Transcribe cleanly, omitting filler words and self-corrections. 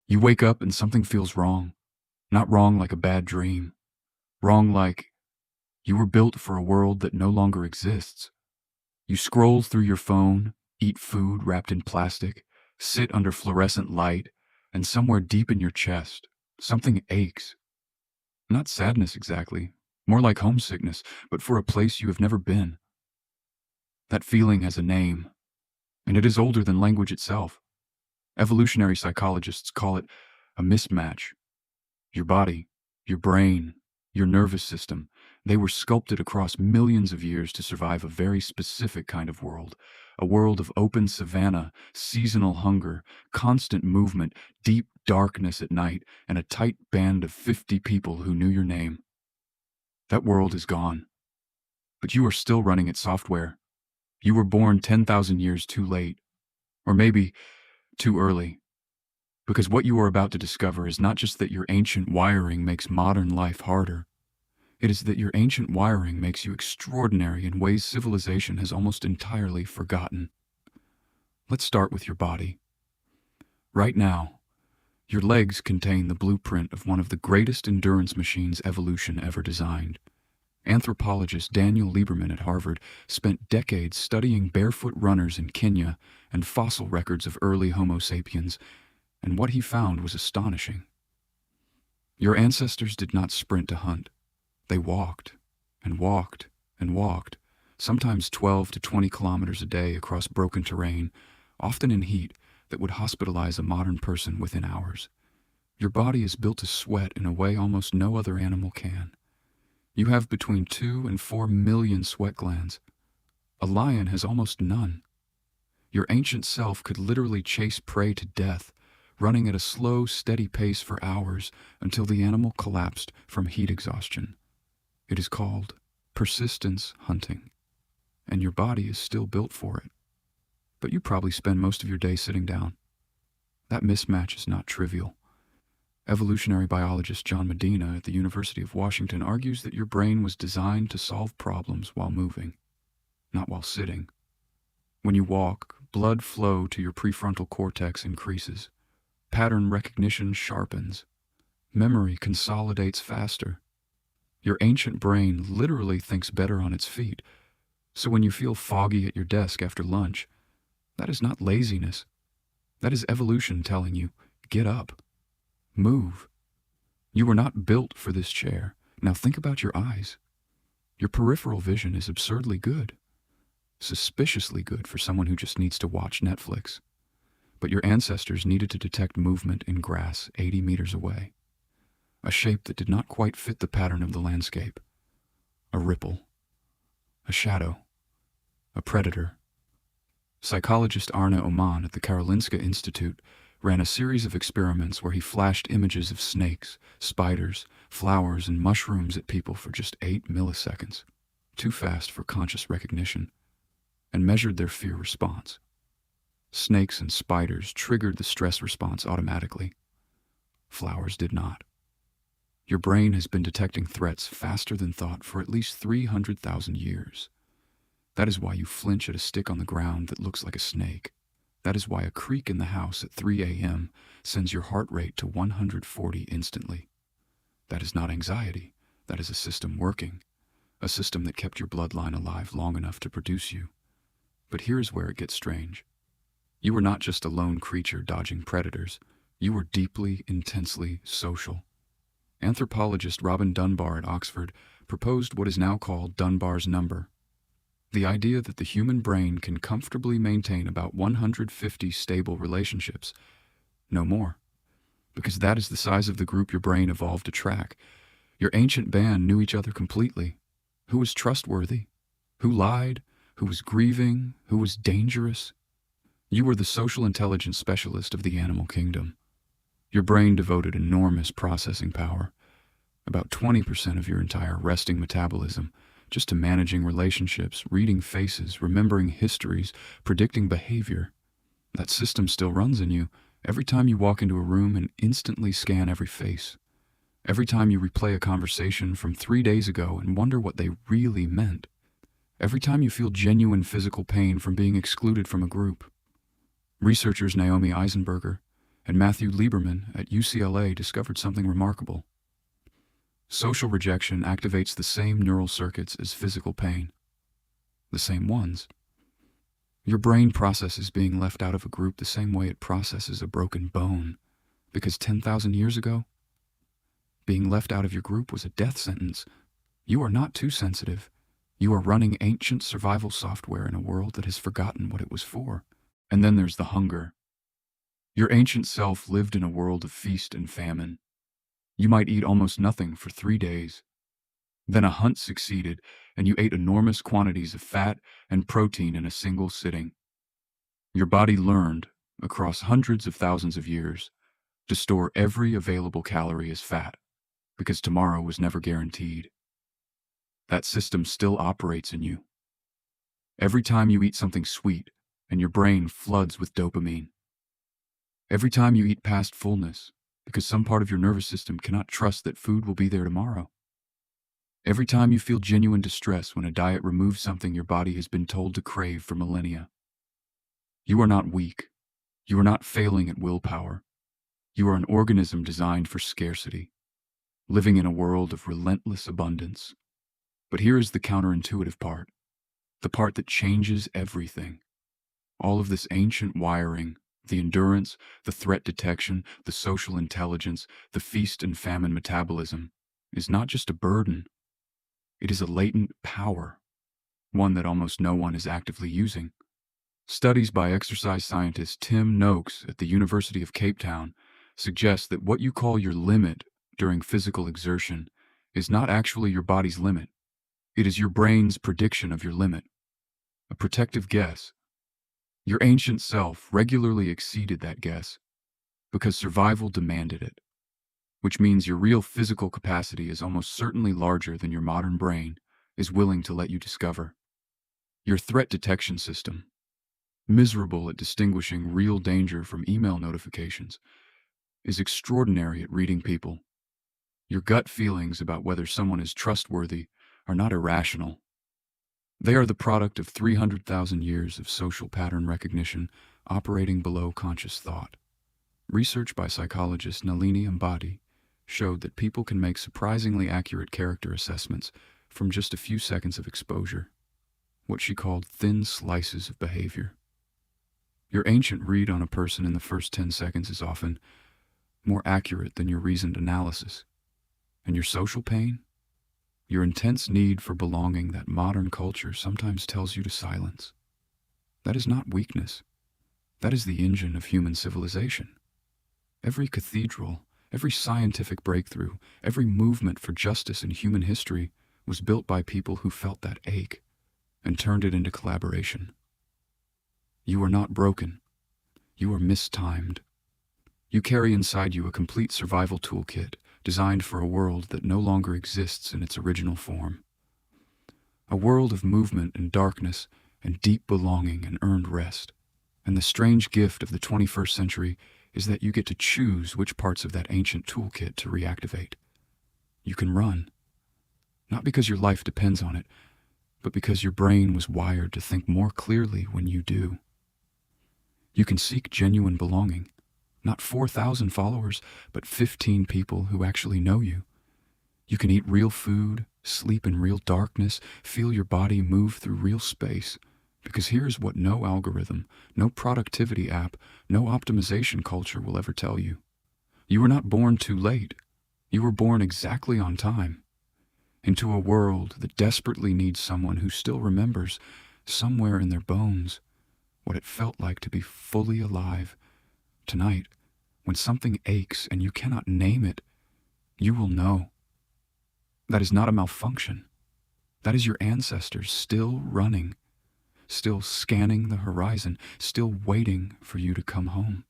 You wake up and something feels wrong. Not wrong like a bad dream. Wrong like you were built for a world that no longer exists. You scroll through your phone, eat food wrapped in plastic, sit under fluorescent light, and somewhere deep in your chest, something aches. Not sadness exactly, more like homesickness, but for a place you have never been. That feeling has a name, and it is older than language itself. Evolutionary psychologists call it a mismatch. Your body, your brain, your nervous system, they were sculpted across millions of years to survive a very specific kind of world. A world of open savanna, seasonal hunger, constant movement, deep darkness at night, and a tight band of 50 people who knew your name. That world is gone. But you are still running its software. You were born 10,000 years too late. Or maybe too early. Because what you are about to discover is not just that your ancient wiring makes modern life harder. It is that your ancient wiring makes you extraordinary in ways civilization has almost entirely forgotten. Let's start with your body. Right now, your legs contain the blueprint of one of the greatest endurance machines evolution ever designed. Anthropologist Daniel Lieberman at Harvard spent decades studying barefoot runners in Kenya and fossil records of early Homo sapiens, and what he found was astonishing. Your ancestors did not sprint to hunt. They walked and walked and walked, sometimes 12 to 20 kilometers a day across broken terrain, often in heat that would hospitalize a modern person within hours. Your body is built to sweat in a way almost no other animal can. You have between 2 and 4 million sweat glands. A lion has almost none. Your ancient self could literally chase prey to death, running at a slow, steady pace for hours until the animal collapsed from heat exhaustion. It is called persistence hunting, and your body is still built for it. But you probably spend most of your day sitting down. That mismatch is not trivial. Evolutionary biologist John Medina at the University of Washington argues that your brain was designed to solve problems while moving, not while sitting. When you walk, blood flow to your prefrontal cortex increases. Pattern recognition sharpens. Memory consolidates faster. Your ancient brain literally thinks better on its feet. So when you feel foggy at your desk after lunch, that is not laziness. That is evolution telling you, get up. Move. You were not built for this chair. Now think about your eyes. Your peripheral vision is absurdly good. Suspiciously good for someone who just needs to watch Netflix. But your ancestors needed to detect movement in grass 80 meters away. A shape that did not quite fit the pattern of the landscape. A ripple. A shadow. A predator. Psychologist Arne Oman at the Karolinska Institute ran a series of experiments where he flashed images of snakes, spiders, flowers, and mushrooms at people for just 8 milliseconds, too fast for conscious recognition, and measured their fear response. Snakes and spiders triggered the stress response automatically. Flowers did not. Your brain has been detecting threats faster than thought for at least 300,000 years. That is why you flinch at a stick on the ground that looks like a snake. That is why a creak in the house at 3 a.m. sends your heart rate to 140 instantly. That is not anxiety. That is a system working. A system that kept your bloodline alive long enough to produce you. But here's where it gets strange. You were not just a lone creature dodging predators. You were deeply, intensely social. Anthropologist Robin Dunbar at Oxford proposed what is now called Dunbar's number. The idea that the human brain can comfortably maintain about 150 stable relationships. No more. Because that is the size of the group your brain evolved to track. Your ancient band knew each other completely. Who was trustworthy? Who lied? Who was grieving? Who was dangerous? You were the social intelligence specialist of the animal kingdom. Your brain devoted enormous processing power, about 20% of your entire resting metabolism, just to managing relationships, reading faces, remembering histories, predicting behavior. That system still runs in you every time you walk into a room and instantly scan every face. Every time you replay a conversation from 3 days ago and wonder what they really meant. Every time you feel genuine physical pain from being excluded from a group. Researchers Naomi Eisenberger And Matthew Lieberman at UCLA discovered something remarkable. Social rejection activates the same neural circuits as physical pain. The same ones. Your brain processes being left out of a group the same way it processes a broken bone, because 10,000 years ago, being left out of your group was a death sentence. You are not too sensitive. You are running ancient survival software in a world that has forgotten what it was for. And then there's the hunger. Your ancient self lived in a world of feast and famine. You might eat almost nothing for 3 days. Then a hunt succeeded, and you ate enormous quantities of fat and protein in a single sitting. Your body learned, across hundreds of thousands of years, to store every available calorie as fat, because tomorrow was never guaranteed. That system still operates in you. Every time you eat something sweet, and your brain floods with dopamine. Every time you eat past fullness, because some part of your nervous system cannot trust that food will be there tomorrow. Every time you feel genuine distress when a diet removes something your body has been told to crave for millennia. You are not weak. You are not failing at willpower. You are an organism designed for scarcity, living in a world of relentless abundance. But here is the counterintuitive part, the part that changes everything. All of this ancient wiring, the endurance, the threat detection, the social intelligence, the feast and famine metabolism, is not just a burden. It is a latent power, one that almost no one is actively using. Studies by exercise scientist Tim Noakes at the University of Cape Town suggest that what you call your limit during physical exertion is not actually your body's limit. It is your brain's prediction of your limit, a protective guess. Your ancient self regularly exceeded that guess because survival demanded it, which means your real physical capacity is almost certainly larger than your modern brain is willing to let you discover. Your threat detection system, miserable at distinguishing real danger from email notifications, is extraordinary at reading people. Your gut feelings about whether someone is trustworthy are not irrational. They are the product of 300,000 years of social pattern recognition operating below conscious thought. Research by psychologist Nalini Ambady showed that people can make surprisingly accurate character assessments from just a few seconds of exposure, what she called thin slices of behavior. Your ancient read on a person in the first 10 seconds is often more accurate than your reasoned analysis. And your social pain? Your intense need for belonging that modern culture sometimes tells you to silence. That is not weakness. That is the engine of human civilization. Every cathedral, every scientific breakthrough, every movement for justice in human history was built by people who felt that ache and turned it into collaboration. You are not broken. You are mistimed. You carry inside you a complete survival toolkit designed for a world that no longer exists in its original form. A world of movement and darkness and deep belonging and earned rest. And the strange gift of the 21st century is that you get to choose which parts of that ancient toolkit to reactivate. You can run, not because your life depends on it, but because your brain was wired to think more clearly when you do. You can seek genuine belonging. Not 4,000 followers, but 15 people who actually know you. You can eat real food, sleep in real darkness, feel your body move through real space. Because here's what no algorithm, no productivity app, no optimization culture will ever tell you. You were not born too late. You were born exactly on time. Into a world that desperately needs someone who still remembers, somewhere in their bones, what it felt like to be fully alive. Tonight, when something aches and you cannot name it, you will know. That is not a malfunction. That is your ancestors still running, still scanning the horizon, still waiting for you to come home.